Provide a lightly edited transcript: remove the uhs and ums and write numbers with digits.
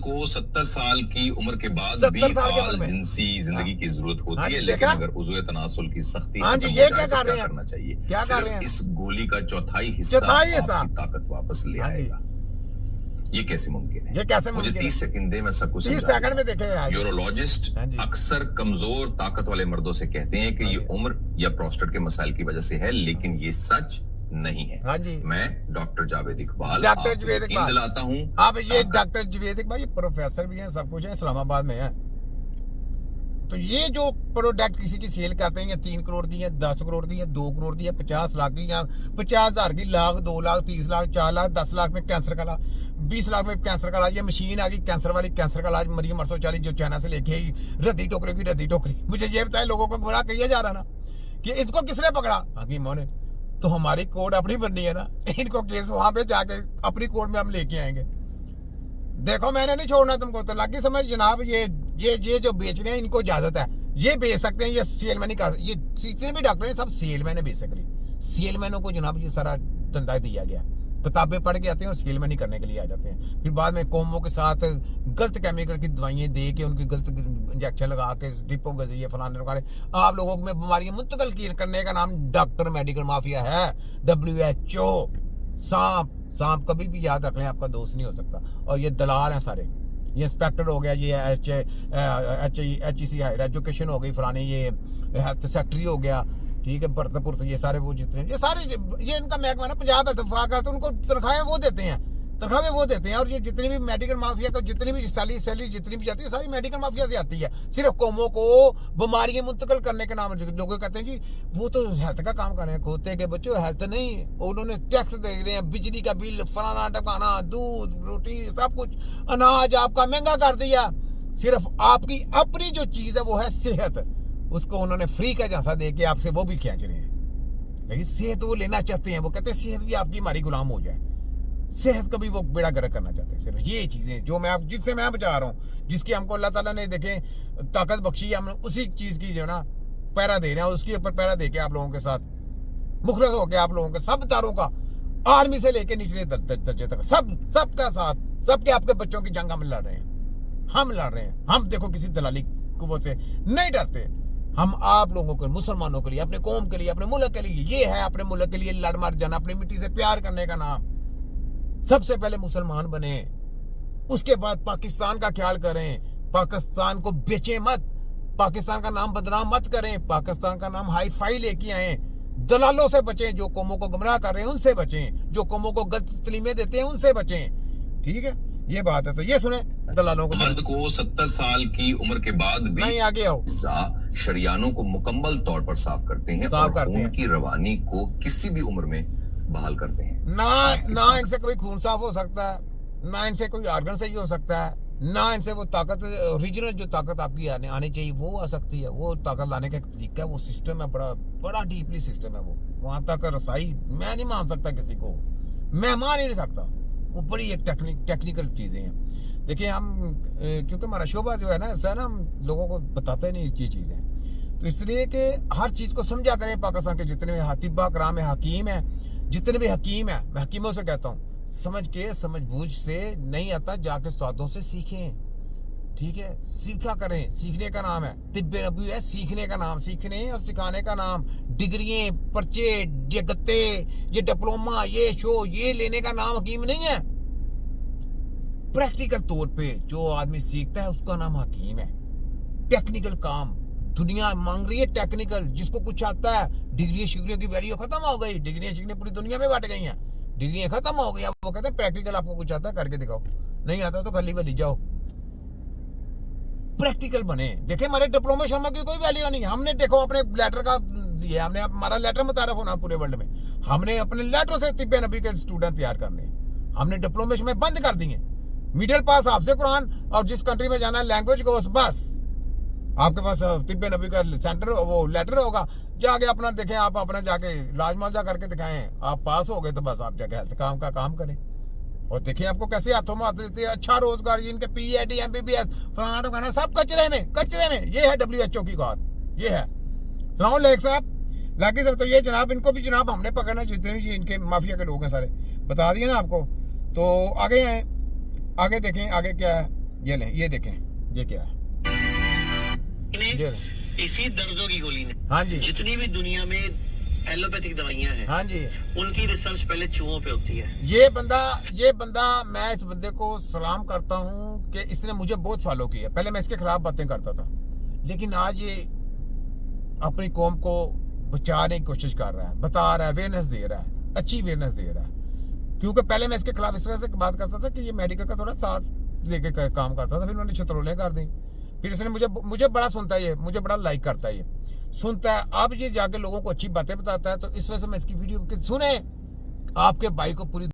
को 70 साल की उम्र के बाद भी फाल जिनसी जिंदगी की जरूरत होती है, लेकिन अगर उज़्वे तनासुल की सख्ती खत्म हो जाए तो क्या करना चाहिए? सिर्फ इस गोली का चौथाई हिस्सा आपकी ताकत वापस ले आएगा। ये कैसे मुमकिन है? ये कैसे मुझे 30 सेकंड दे, मैं सब कुछ 30 सेकंड में देखे। यूरोलॉजिस्ट अक्सर कमजोर ताकत वाले मर्दों से कहते हैं कि ये उम्र या प्रोस्टेट के मसाइल की वजह से है, लेकिन ये सच नहीं है। मैं डॉक्टर जावेद इकबाल दिलाता हूँ। अब ये डॉक्टर जावेद इकबाल ये प्रोफेसर भी हैं, सब कुछ है, इस्लामाबाद में है। तो ये जो प्रोडक्ट किसी की सेल करते हैं, 3 करोड़ की, 10 करोड़ की, 2 करोड़ की, 50 लाख की, 50,000 की, लाख, 2 लाख, 30 लाख, 4 लाख, 10 लाख में कैंसर का इलाज, 20 लाख में कैंसर का इलाज। ये मशीन आ गई कैंसर वाली, कैंसर का इलाज मरियम 840 जो चाइना से लेके आई, रद्दी टोकरी की रद्दी टोकरी। मुझे ये बताए, लोगों को गुमराह किया जा रहा ना कि इसको किसने पकड़ा? हकीमों ने। तो हमारी कोर्ट अपनी बननी है ना, इनको केस वहां पे जाके अपनी कोर्ट में हम लेके आएंगे। देखो मैंने नहीं छोड़ना तुमको, तो लगी समझ जनाब। ये जो बेच रहे हैं इनको इजाजत है, ये बेच सकते हैं, ये सेलमैन नहीं कर। ये जितने भी डॉक्टर हैं सब सेलमैन है बेसिकली। सेलमैनों को जनाब ये सारा धंधा दिया गया, किताबें पढ़ के आते हैं और सेलमैनी करने के लिए आ जाते हैं। फिर बाद में कौमों के साथ गलत केमिकल की दवाइयाँ दे के, उनकी गलत इंजेक्शन लगा के ड्रिपों के जरिए फलाने वगैरह आप लोगों में बीमारियां मुंतकिल करने का नाम डॉक्टर मेडिकल माफिया है, WHO। सांप कभी भी याद रख लें, आपका दोस्त नहीं हो सकता। और ये दलाल हैं सारे। ये इंस्पेक्टर हो गया, ये HEC हायर एजुकेशन हो गई, फलाने ये हेल्थ सेक्रेटरी हो गया, ठीक है, भरतपुर से ये सारे वो जितने ये सारे ये इनका महकमा ना पंजाब इत्तेफाक है, तो उनको तनख्वाहें वो देते हैं, और ये जितनी भी मेडिकल माफिया को जितनी भी सैलरी जितनी भी जाती है सारी मेडिकल माफिया से आती है। सिर्फ कौमों को बीमारियां मुंतकिल करने के नाम लोग कहते हैं जी वो तो हेल्थ का काम कर रहे हैं। खोते के बच्चों हेल्थ नहीं, उन्होंने टैक्स दे रहे हैं, बिजली का बिल, फलाना टकाना, दूध रोटी सब कुछ, अनाज आपका महंगा कर दिया। सिर्फ आपकी अपनी जो चीज है वो है सेहत, उसको उन्होंने फ्री का झांसा दे के आपसे वो भी खींच रहे हैं। लेकिन सेहत वो लेना चाहते हैं, वो कहते हैं सेहत भी आपकी हमारी गुलाम हो जाए। सेहत का भी वो बेड़ा गर्क करना चाहते हैं। सिर्फ ये चीजें जो मैं जिससे मैं बचा रहा हूँ, जिसकी हमको अल्लाह ताला ने देखे ताकत बख्शी, हम उसी चीज की जो ना पैरा दे रहे हैं, उसके ऊपर पैरा दे के आप लोगों के साथ मुखलस होकर आप लोगों के सब तारों का, आर्मी से लेके निचले दर्जे तक सबका साथ, सबके आपके बच्चों की जंग हम लड़ रहे हैं। हम देखो किसी दलाली कुवत से नहीं डरते। हम आप लोगों को, मुसलमानों के लिए, अपने कौम के लिए, अपने मुल्क के लिए, ये है अपने मुल्क के लिए लड़ मर जाना, अपनी मिट्टी से प्यार करने का नाम। सबसे पहले मुसलमान बने, उसके बाद पाकिस्तान का ख्याल करें। पाकिस्तान को बेचें मत, पाकिस्तान का नाम बदनाम मत करें, पाकिस्तान का नाम हाई फाई लेके आए। दलालों से बचें, जो कौमों को गुमराह कर रहे हैं उनसे बचें, जो कौमों को गलत तलीमें देते हैं उनसे बचें। ठीक है, ये बात है। तो ये सुने दलालों को, मर्द को 70 साल की उम्र के बाद भी नहीं आगे आओ, शरियानों को मुकम्मल तौर पर साफ करते हैं और खून की रवानी को किसी भी उम्र में बहाल करते हैं। ना इनसे कोई खून साफ हो सकता है, ना इनसे कोई ऑर्गन सही हो सकता है, ना इनसे वो ताकत, ओरिजिनल जो ताकत आपकी आनी चाहिए वो आ सकती है। वो ताकत लाने का एक तरीका है, वो सिस्टम है, बड़ा डीपली सिस्टम है। वो वहां तक रसाई मैं नहीं मान सकता, किसी को मैं मान ही नहीं सकता। वो बड़ी एक टेक्निकल चीजें हैं। देखिए हम क्योंकि हमारा शोबा जो है ना ऐसा है ना, हम लोगों को बताते नहीं ये चीजें, तो इसलिए कि हर चीज को समझा करें। पाकिस्तान के जितने भी हतीबा कराम है, हकीम है, जितने भी हकीम है, मैं हकीमों से कहता हूँ, समझ बूझ से नहीं आता, जाके उस्तादों से सीखें। ठीक है, सीखा करें, सीखने का नाम है तिब्बे नबी है, सीखने का नाम, सीखने और सिखाने का नाम। डिग्रियां, पर्चे, ये गत्ते, ये डिप्लोमा, ये शो, ये लेने का नाम हकीम नहीं है। प्रैक्टिकल तौर पे जो आदमी सीखता है उसका नाम हकीम है। टेक्निकल काम दुनिया मांग रही है, टेक्निकल जिसको कुछ आता है। डिग्रियों की वैल्यू खत्म हो गई, डिग्रियां पूरी दुनिया में बांट गई हैं, डिग्रियां खत्म हो गई। अब वो कहते हैं प्रैक्टिकल आपको कुछ आता है करके दिखाओ, नहीं आता तो खाली बली जाओ। प्रैक्टिकल बने। देखे हमारे डिप्लोमा शर्मा की कोई वैल्यू नहीं। हमने देखो अपने लेटर का दिया, हमने हमारा लेटर मुतारफ होना पूरे वर्ल्ड में, हमने अपने लेटरों से तिब्बे नबी के स्टूडेंट तैयार करने, हमने डिप्लोमा में बंद कर दिए। मिडिल पास हाफिज़ कुरान और जिस कंट्री में जाना है लैंग्वेज कोर्स, बस आपके पास तिब्बे नबी का सेंटर वो लेटर होगा, जाके अपना देखें, आप अपना जाके लाजमाजा करके दिखाएं, आप पास हो गए तो बस आप जाके हेल्थ काम का काम करें। और देखिए आपको कैसे हाथों में आते थे, अच्छा रोजगार, जिनके PhD MBBS फलाना खाना सब कचरे में। ये है WHO की बात, ये है। सुनाओ लेख साहब, लाकी साहब, तो ये जनाब इनको भी जनाब हमने पकड़ना, जितने भी इनके माफिया के लोग हैं सारे बता दिए ना आपको। तो आगे आए, आगे देखें आगे क्या है। ये लें, ये देखें, ये क्या है, ये लें। इसी दर्दों की गोली ने, हाँ जी, जितनी भी दुनिया में एलोपैथिक दवाइयां हैं, हाँ जी, उनकी रिसर्च पहले चूहों पे होती है। ये बंदा मैं इस बंदे को सलाम करता हूँ कि इसने मुझे बहुत फॉलो किया। पहले मैं इसके खिलाफ बातें करता था, लेकिन आज ये अपनी कौम को बचाने की कोशिश कर रहा है, बता रहा है, अवेयरनेस दे रहा है, अच्छी अवेयरनेस दे रहा है। क्योंकि पहले मैं इसके खिलाफ इस तरह से बात करता था कि ये मेडिकल का थोड़ा साथ लेके काम करता था, फिर उन्होंने छतरोले कर दी, फिर इसने मुझे बड़ा सुनता है, ये मुझे बड़ा लाइक करता है, ये सुनता है। अब ये जाके लोगों को अच्छी बातें बताता है, तो इस वजह से मैं इसकी वीडियो सुने आपके भाई को पूरी